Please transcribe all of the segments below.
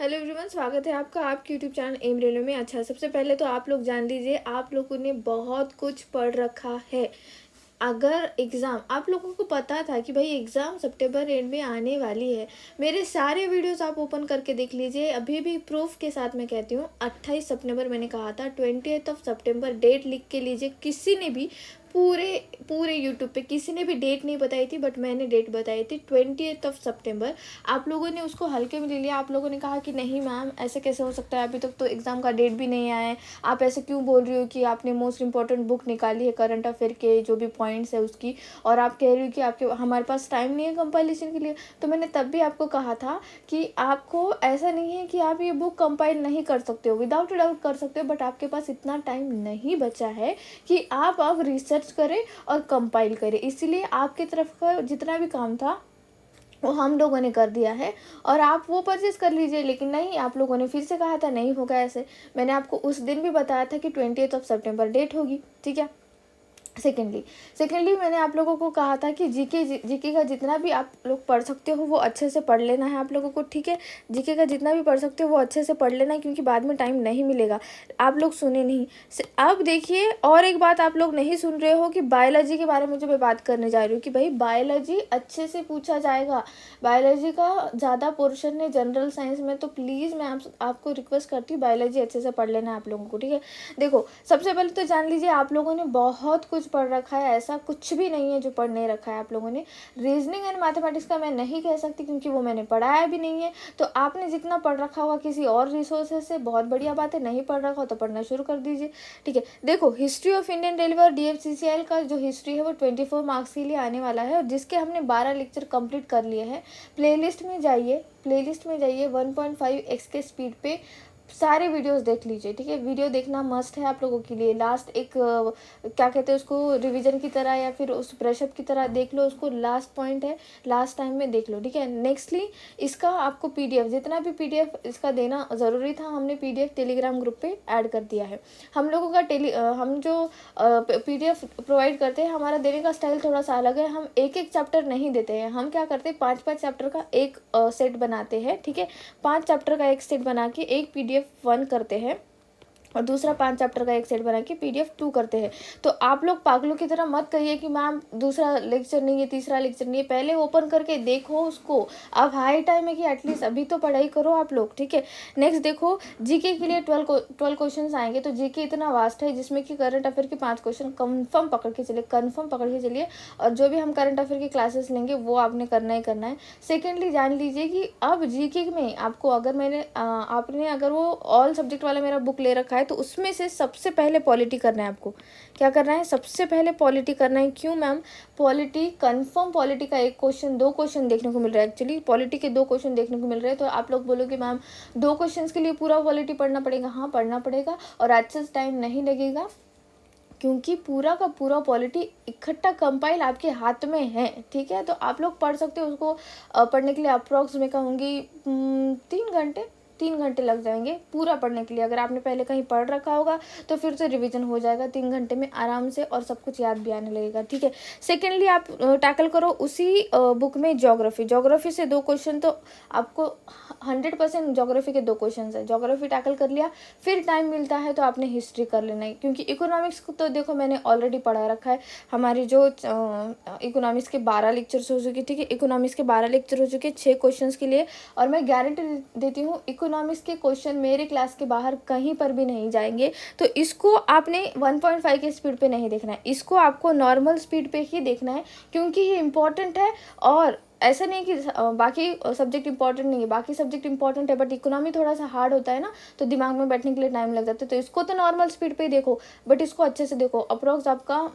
Hello everyone, स्वागत है आपका आपके यूट्यूब चैनल एम रेलो में। अच्छा, सबसे पहले तो आप लोग जान लीजिए, आप लोगों ने बहुत कुछ पढ़ रखा है। अगर एग्ज़ाम आप लोगों को पता था कि भाई एग्ज़ाम सितंबर एंड में आने वाली है, मेरे सारे वीडियोस आप ओपन करके देख लीजिए। अभी भी प्रूफ के साथ मैं कहती हूँ, 28 सितंबर मैंने कहा था, 20 सितंबर डेट लिख के लीजिए। किसी ने भी पूरे पूरे यूट्यूब पे किसी ने भी डेट नहीं बताई थी, बट मैंने डेट बताई थी 20 सितंबर। आप लोगों ने उसको हल्के में ले लिया। आप लोगों ने कहा कि नहीं मैम, ऐसे कैसे हो सकता है, अभी तक तो एग्ज़ाम का डेट भी नहीं आया है, आप ऐसे क्यों बोल रही हो कि आपने मोस्ट इंपॉर्टेंट बुक निकाली है करंट अफेयर के जो भी पॉइंट्स है उसकी, और आप कह रही हो कि आपके हमारे पास टाइम नहीं है कंपाइलेशन के लिए। तो मैंने तब भी आपको कहा था कि आपको ऐसा नहीं है कि आप ये बुक कंपाइल नहीं कर सकते हो, विदाउट डाउट कर सकते हो, बट आपके पास इतना टाइम नहीं बचा है कि आप अब रिसर्च करें और कंपाइल करें। इसीलिए आपकी तरफ का जितना भी काम था वो हम लोगों ने कर दिया है, और आप वो परचेज़ कर लीजिए। लेकिन नहीं, आप लोगों ने फिर से कहा था नहीं होगा ऐसे। मैंने आपको उस दिन भी बताया था कि 20 सितंबर डेट होगी, ठीक है। सेकेंडली मैंने आप लोगों को कहा था कि जीके का जितना भी आप लोग पढ़ सकते हो वो अच्छे से पढ़ लेना है आप लोगों को, ठीक है। जीके का जितना भी पढ़ सकते हो वो अच्छे से पढ़ लेना है, क्योंकि बाद में टाइम नहीं मिलेगा। आप लोग सुने नहीं। अब देखिए, और एक बात आप लोग नहीं सुन रहे हो कि बायोलॉजी के बारे में जो मैं बात करने जा रही हूँ कि भाई बायोलॉजी अच्छे से पूछा जाएगा। बायोलॉजी का ज़्यादा पोर्शन है जनरल साइंस में, तो प्लीज़ मैं आपको रिक्वेस्ट करती हूँ बायोलॉजी अच्छे से पढ़ लेना आप लोगों को, ठीक है। देखो, सबसे पहले तो जान लीजिए, आप लोगों ने बहुत कुछ पढ़ रखा है, ऐसा कुछ भी नहीं है जो पढ़ नहीं रखा है आप लोगों ने। रीजनिंग एंड मैथमेटिक्स का मैं नहीं कह सकती, क्योंकि वो मैंने पढ़ाया भी नहीं है। तो आपने जितना पढ़ रखा होगा किसी और रिसोर्सेज से, बहुत बढ़िया बात है। नहीं पढ़ रखा हो तो पढ़ना शुरू कर दीजिए, ठीक है। देखो, हिस्ट्री ऑफ इंडियन रेलवे और DFCCIL का जो हिस्ट्री है वो 24 मार्क्स के लिए आने वाला है, और जिसके हमने 12 लेक्चर कंप्लीट कर लिए हैं। प्लेलिस्ट में जाइए 1.5x के स्पीड पे सारे वीडियोस देख लीजिए, ठीक है। वीडियो देखना मस्ट है आप लोगों के लिए। लास्ट एक क्या कहते हैं उसको, रिवीजन की तरह या फिर उस ब्रशअप की तरह देख लो उसको। लास्ट पॉइंट है, लास्ट टाइम में देख लो, ठीक है। नेक्स्टली, इसका आपको PDF, जितना भी PDF इसका देना ज़रूरी था, हमने PDF टेलीग्राम ग्रुप पे ऐड कर दिया है। हम लोगों का हम जो PDF प्रोवाइड करते हैं, हमारा देने का स्टाइल थोड़ा सा अलग है। हम एक एक चैप्टर नहीं देते हैं। हम क्या करते हैं, 5-5 चैप्टर का एक सेट बनाते हैं, ठीक है। 5 चैप्टर का एक सेट बना के एक PDF 1 करते हैं, और दूसरा 5 चैप्टर का एक सेट बना के PDF 2 करते हैं। तो आप लोग पागलों की तरह मत कहिए कि मैम दूसरा लेक्चर नहीं है, तीसरा लेक्चर नहीं है। पहले ओपन करके देखो उसको। अब हाई टाइम है कि एटलीस्ट अभी तो पढ़ाई करो आप लोग, ठीक है। नेक्स्ट देखो, जीके के लिए 12 क्वेश्चन आएंगे। तो जीके इतना वास्ट है जिसमें कि करंट अफेयर के 5 क्वेश्चन कन्फर्म पकड़ के चलिए, और जो भी हम करंट अफेयर की क्लासेस लेंगे वो आपने करना ही करना है। सेकेंडली, जान लीजिए कि अब जीके में आपको आपने अगर वो ऑल सब्जेक्ट वाला मेरा बुक ले रखा है, तो उसमें से सबसे पहले पॉलिटी करना है आपको। क्या करना है, सबसे पहले पॉलिटी करना है। क्यों मैम, पॉलिटी कन्फर्म, पॉलिटी का 1 क्वेश्चन 2 क्वेश्चन देखने को मिल रहा है। एक्चुअली पॉलिटी के 2 क्वेश्चन देखने को मिल रहे हैं। तो आप लोग बोलोगे मैम 2 क्वेश्चन के लिए पूरा पॉलिटी पढ़ना पड़ेगा। हाँ, पढ़ना पड़ेगा, और अच्छे से टाइम नहीं लगेगा, क्योंकि पूरा का पूरा पॉलिटी इकट्ठा कंपाइल आपके हाथ में है, ठीक है। तो आप लोग पढ़ सकते हो उसको। पढ़ने के लिए अप्रॉक्स मैं कहूँगी 3 घंटे लग जाएंगे पूरा पढ़ने के लिए। अगर आपने पहले कहीं पढ़ रखा होगा तो फिर से रिवीजन हो जाएगा 3 घंटे में आराम से, और सब कुछ याद भी आने लगेगा, ठीक है। सेकेंडली, आप टैकल करो उसी बुक में ज्योग्राफी से 2 क्वेश्चन। तो आपको 100% ज्योग्राफी के 2 क्वेश्चन है, ज्योग्राफी टैकल कर लिया। फिर टाइम मिलता है तो आपने हिस्ट्री कर लेना है, क्योंकि इकोनॉमिक्स को तो देखो मैंने ऑलरेडी पढ़ा रखा है। हमारी जो इकोनॉमिक्स के 12 लेक्चर्स हो चुके, ठीक है। इकोनॉमिक्स के 12 लेक्चर हो चुके 6 क्वेश्चन के लिए, और मैं गारंटी देती हूँ इकोनॉमिक्स के क्वेश्चन मेरे क्लास के बाहर कहीं पर भी नहीं जाएंगे। तो इसको आपने 1.5 के स्पीड पे नहीं देखना है, इसको आपको नॉर्मल स्पीड पे ही देखना है, क्योंकि ये इम्पॉर्टेंट है। और ऐसा नहीं कि बाकी सब्जेक्ट इंपॉर्टेंट नहीं है, बाकी सब्जेक्ट इंपॉर्टेंट है, बट इकोनॉमी थोड़ा सा हार्ड होता है ना, तो दिमाग में बैठने के लिए टाइम लग जाता है। तो इसको तो नॉर्मल स्पीड पे ही देखो, बट इसको अच्छे से देखो। अप्रॉक्स आपका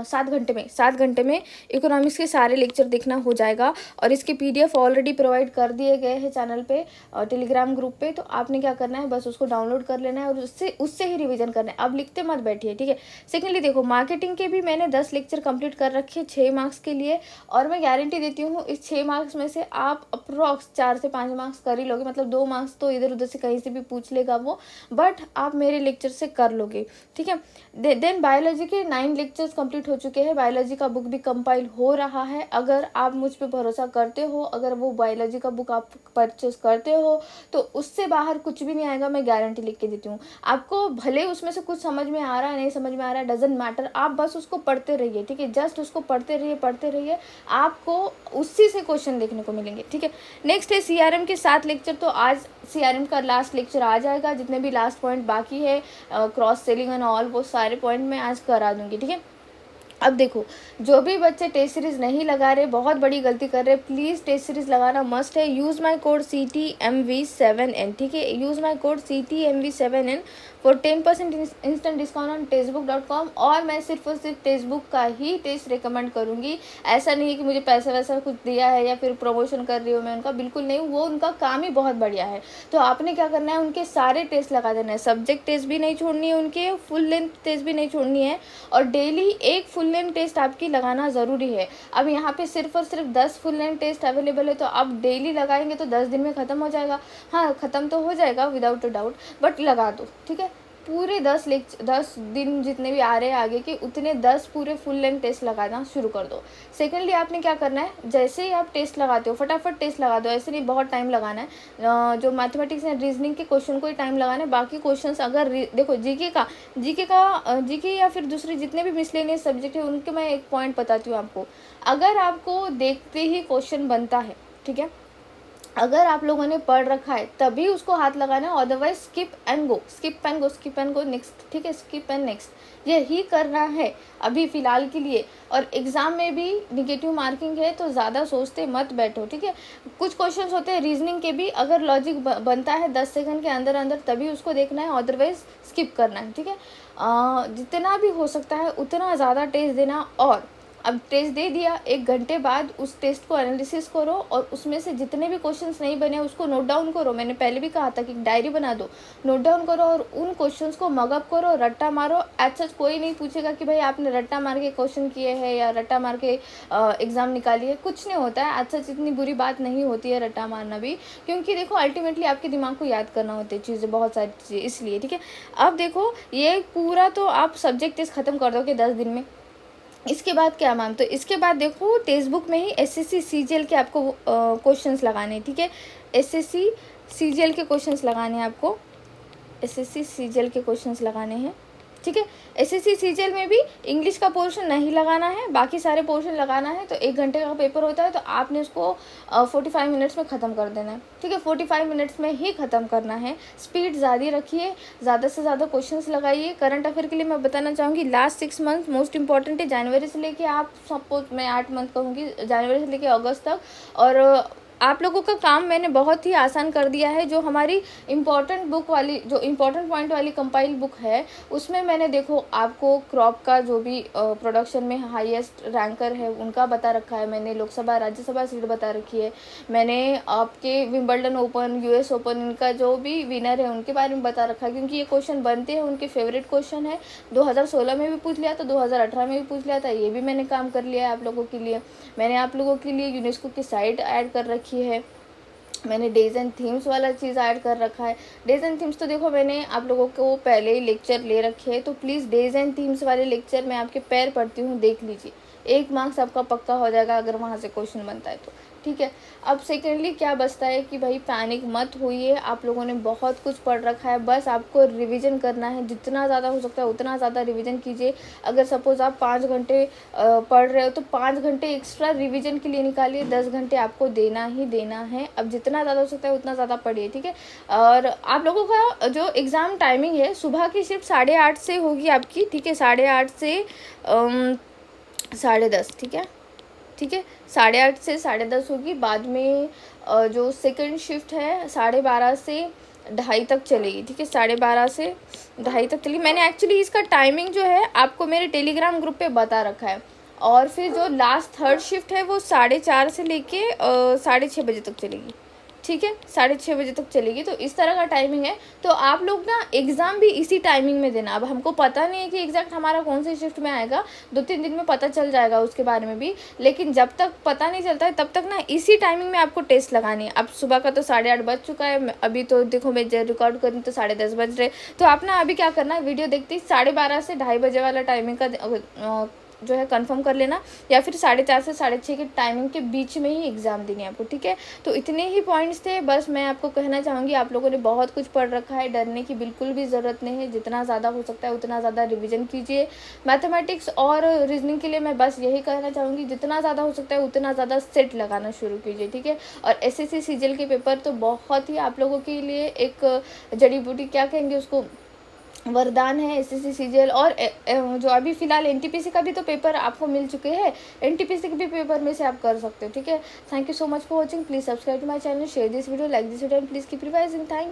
7 घंटे में इकोनॉमिक्स के सारे लेक्चर देखना हो जाएगा। और इसके PDF ऑलरेडी प्रोवाइड कर दिए गए हैं चैनल पे, टेलीग्राम ग्रुप पे। तो आपने क्या करना है, बस उसको डाउनलोड कर लेना है, और उससे ही रिवीजन करना है। अब लिखते मत बैठिए, ठीक है। सेकेंडली देखो, मार्केटिंग के भी मैंने 10 लेक्चर कंप्लीट कर रखे हैं 6 मार्क्स के लिए, और मैं गारंटी देती हूँ इस 6 मार्क्स में से आप अप्रॉक्स 4 से 5 मार्क्स कर ही लोगे। मतलब 2 मार्क्स तो इधर उधर से कहीं से भी पूछ लेगा वो, बट आप मेरे लेक्चर से कर लोगे, ठीक है। देन बायोलॉजी के 9 9 लेक्चर्स कंप्लीट हो चुके हैं, बायोलॉजी का बुक भी कंपाइल हो रहा है। अगर आप मुझ पे भरोसा करते हो, अगर वो बायोलॉजी का बुक आप परचेस करते हो तो उससे बाहर कुछ भी नहीं आएगा, मैं गारंटी लिख के देती हूँ आपको। भले उसमें से कुछ समझ में आ रहा है, नहीं समझ में आ रहा है, डजेंट मैटर, आप बस उसको पढ़ते रहिए, ठीक है। जस्ट उसको पढ़ते रहिए, आपको उसी से क्वेश्चन देखने को मिलेंगे, ठीक है। नेक्स्ट है CRM के 7 लेक्चर। तो आज CRM का लास्ट लेक्चर आ जाएगा, जितने भी लास्ट पॉइंट बाकी है, क्रॉस सेलिंग एंड ऑल, वो सारे पॉइंट मैं आज करा दूंगी, ठीक है। अब देखो, जो भी बच्चे टेस्ट सीरीज नहीं लगा रहे, बहुत बड़ी गलती कर रहे, प्लीज़ टेस्ट सीरीज लगाना मस्ट है। यूज़ माय कोड CTMV7N, ठीक है। Use my code CTMV7N for 10% instant discount on Testbook dot com. और मैं सिर्फ और सिर्फ टेस्टबुक का ही टेस्ट रिकमेंड करूँगी। ऐसा नहीं है कि मुझे पैसा वैसा कुछ दिया है या फिर प्रमोशन कर रही हूँ मैं उनका, बिल्कुल नहीं। वो उनका काम ही बहुत बढ़िया है। तो आपने क्या करना है, उनके सारे टेस्ट लगा देना है। सब्जेक्ट टेस्ट भी नहीं छोड़नी है, उनके फुल लेंथ टेस्ट भी नहीं छोड़नी है, और डेली एक फुल लेंथ टेस्ट आपकी लगाना ज़रूरी है। अब यहाँ पे सिर्फ और सिर्फ 10 फुल लेंथ टेस्ट अवेलेबल है, तो आप डेली लगाएंगे तो 10 दिन में ख़त्म हो जाएगा। हाँ, ख़त्म तो हो जाएगा विदाउट अ डाउट, बट लगा दो, ठीक है। पूरे 10 दिन जितने भी आ रहे हैं आगे के, उतने 10 पूरे फुल लेंथ टेस्ट लगाना शुरू कर दो। सेकेंडली आपने क्या करना है, जैसे ही आप टेस्ट लगाते हो फटाफट टेस्ट लगा दो, ऐसे नहीं बहुत टाइम लगाना है। जो मैथमेटिक्स एंड रीजनिंग के क्वेश्चन को ही टाइम लगाना है, बाकी क्वेश्चंस अगर देखो जीके या फिर दूसरे जितने भी मिसलेनियस सब्जेक्ट है उनके मैं एक पॉइंट बताती हूँ आपको। अगर आपको देखते ही क्वेश्चन बनता है, ठीक है, अगर आप लोगों ने पढ़ रखा है तभी उसको हाथ लगाना है, otherwise skip and go next, ठीक है। स्किप एंड नेक्स्ट यही करना है अभी फ़िलहाल के लिए। और एग्ज़ाम में भी निगेटिव मार्किंग है तो ज़्यादा सोचते मत बैठो, ठीक है। कुछ क्वेश्चंस होते हैं रीजनिंग के भी, अगर लॉजिक बनता है 10 सेकंड के अंदर अंदर तभी उसको देखना है, अदरवाइज स्किप करना है, ठीक है। जितना भी हो सकता है उतना ज़्यादा टेस्ट देना। और अब टेस्ट दे दिया, 1 घंटे बाद उस टेस्ट को एनालिसिस करो और उसमें से जितने भी क्वेश्चंस नहीं बने उसको नोट डाउन करो। मैंने पहले भी कहा था कि डायरी बना दो, नोट डाउन करो और उन क्वेश्चंस को मगअप करो, रट्टा मारो। ऐसा कोई नहीं पूछेगा कि भाई आपने रट्टा मार के क्वेश्चन किए हैं या रट्टा मार के एग्ज़ाम निकाली है, कुछ नहीं होता है। अच्छा, इतनी बुरी बात नहीं होती है रट्टा मारना भी, क्योंकि देखो अल्टीमेटली आपके दिमाग को याद करना होती है चीज़ें, बहुत सारी चीज़ें, इसलिए, ठीक है। अब देखो, ये पूरा तो आप सब्जेक्ट टेस्ट ख़त्म कर दोगे 10 दिन में। इसके बाद क्या मैम, तो इसके बाद देखो टेक्स्ट बुक में ही SSC CGL के आपको क्वेश्चंस लगाने हैं, ठीक है। SSC CGL के क्वेश्चंस लगाने हैं आपको, SSC CGL के क्वेश्चंस लगाने हैं, ठीक है। SSC CGL में भी इंग्लिश का पोर्शन नहीं लगाना है, बाकी सारे पोर्शन लगाना है। तो 1 घंटे का पेपर होता है तो आपने उसको 45 मिनट्स में ख़त्म कर देना है, ठीक है। 45 मिनट्स में ही ख़त्म करना है। स्पीड ज़्यादा रखिए, ज़्यादा से ज़्यादा क्वेश्चंस लगाइए। करंट अफेयर के लिए मैं बताना चाहूँगी, लास्ट 6 मंथ मोस्ट इंपॉर्टेंट है। जनवरी से लेके आप सपोज मैं 8 मंथ कहूँगी, जनवरी से लेके अगस्त तक। और आप लोगों का काम मैंने बहुत ही आसान कर दिया है। जो हमारी इम्पॉर्टेंट बुक वाली, जो इम्पॉर्टेंट पॉइंट वाली कंपाइल बुक है, उसमें मैंने देखो आपको क्रॉप का जो भी प्रोडक्शन में हाईएस्ट रैंकर है उनका बता रखा है, मैंने लोकसभा राज्यसभा सीट बता रखी है, मैंने आपके विंबलडन ओपन, US ओपन, इनका जो भी विनर है उनके बारे में बता रखा है, क्योंकि ये क्वेश्चन बनते हैं, उनके फेवरेट क्वेश्चन है। 2016 में भी पूछ लिया था, 2018 में भी पूछ लिया था, ये भी मैंने काम कर लिया है आप लोगों के लिए। मैंने आप लोगों के लिए यूनेस्को की साइट ऐड कर रखी है, मैंने डेज एंड थीम्स वाला चीज़ ऐड कर रखा है। डेज एंड थीम्स तो देखो मैंने आप लोगों को पहले ही लेक्चर ले रखे हैं, तो प्लीज़ डेज एंड थीम्स वाले लेक्चर मैं आपके पैर पढ़ती हूँ, देख लीजिए। 1 मार्क्स आपका पक्का हो जाएगा अगर वहाँ से क्वेश्चन बनता है तो, ठीक है। अब सेकेंडली क्या बचता है कि भाई पैनिक मत होइए, आप लोगों ने बहुत कुछ पढ़ रखा है, बस आपको रिवीजन करना है। जितना ज़्यादा हो सकता है उतना ज़्यादा रिवीजन कीजिए। अगर सपोज़ आप 5 घंटे पढ़ रहे हो तो 5 घंटे एक्स्ट्रा रिवीजन के लिए निकालिए, 10 घंटे आपको देना ही देना है। अब जितना ज़्यादा हो सकता है उतना ज़्यादा पढ़िए, ठीक है। और आप लोगों का जो एग्ज़ाम टाइमिंग है, सुबह की शिफ्ट 8:30 से होगी आपकी, ठीक है। 8:30 से 10:30, ठीक है, ठीक है। 8:30 से 10:30 होगी। बाद में जो सेकंड शिफ्ट है 12:30 से 2:30 तक चलेगी, ठीक है। 12:30 से 2:30 तक चलेगी। मैंने एक्चुअली इसका टाइमिंग जो है आपको मेरे टेलीग्राम ग्रुप पे बता रखा है। और फिर जो लास्ट थर्ड शिफ्ट है वो 4:30 से लेके 6:30 बजे तक चलेगी, ठीक है, 6:30 बजे तक चलेगी। तो इस तरह का टाइमिंग है। तो आप लोग ना एग्ज़ाम भी इसी टाइमिंग में देना। अब हमको पता नहीं है कि एग्जैक्ट हमारा कौन सी शिफ्ट में आएगा, 2-3 दिन में पता चल जाएगा उसके बारे में भी, लेकिन जब तक पता नहीं चलता है तब तक ना इसी टाइमिंग में आपको टेस्ट लगानी है। अब सुबह का तो 8:30 बज चुका है, अभी तो देखो मैं रिकॉर्ड करूँ तो 10:30 बज रहे। तो आप ना अभी क्या करना है, वीडियो देखते ही 12:30 से 2:30 बजे वाला टाइमिंग का जो है कंफर्म कर लेना, या फिर 4:30 से 6:30 की टाइमिंग के बीच में ही एग्ज़ाम देनी है आपको, ठीक है। तो इतने ही पॉइंट्स थे, बस मैं आपको कहना चाहूँगी आप लोगों ने बहुत कुछ पढ़ रखा है, डरने की बिल्कुल भी ज़रूरत नहीं है। जितना ज़्यादा हो सकता है उतना ज़्यादा रिविज़न कीजिए। मैथमेटिक्स और रीजनिंग के लिए मैं बस यही कहना चाहूँगी, जितना ज़्यादा हो सकता है उतना ज़्यादा सेट लगाना शुरू कीजिए, ठीक है। और एसएससी सीजीएल के पेपर तो बहुत ही आप लोगों के लिए एक जड़ी बूटी, क्या कहेंगे उसको, वरदान है। एसएससी सीजीएल और जो अभी फ़िलहाल एनटीपीसी का भी तो पेपर आपको मिल चुके हैं, एनटीपीसी के भी पेपर में से आप कर सकते हो, ठीक है। Thank you so much for watching. Please subscribe to my channel, share this video, like this video and please keep revising. Thank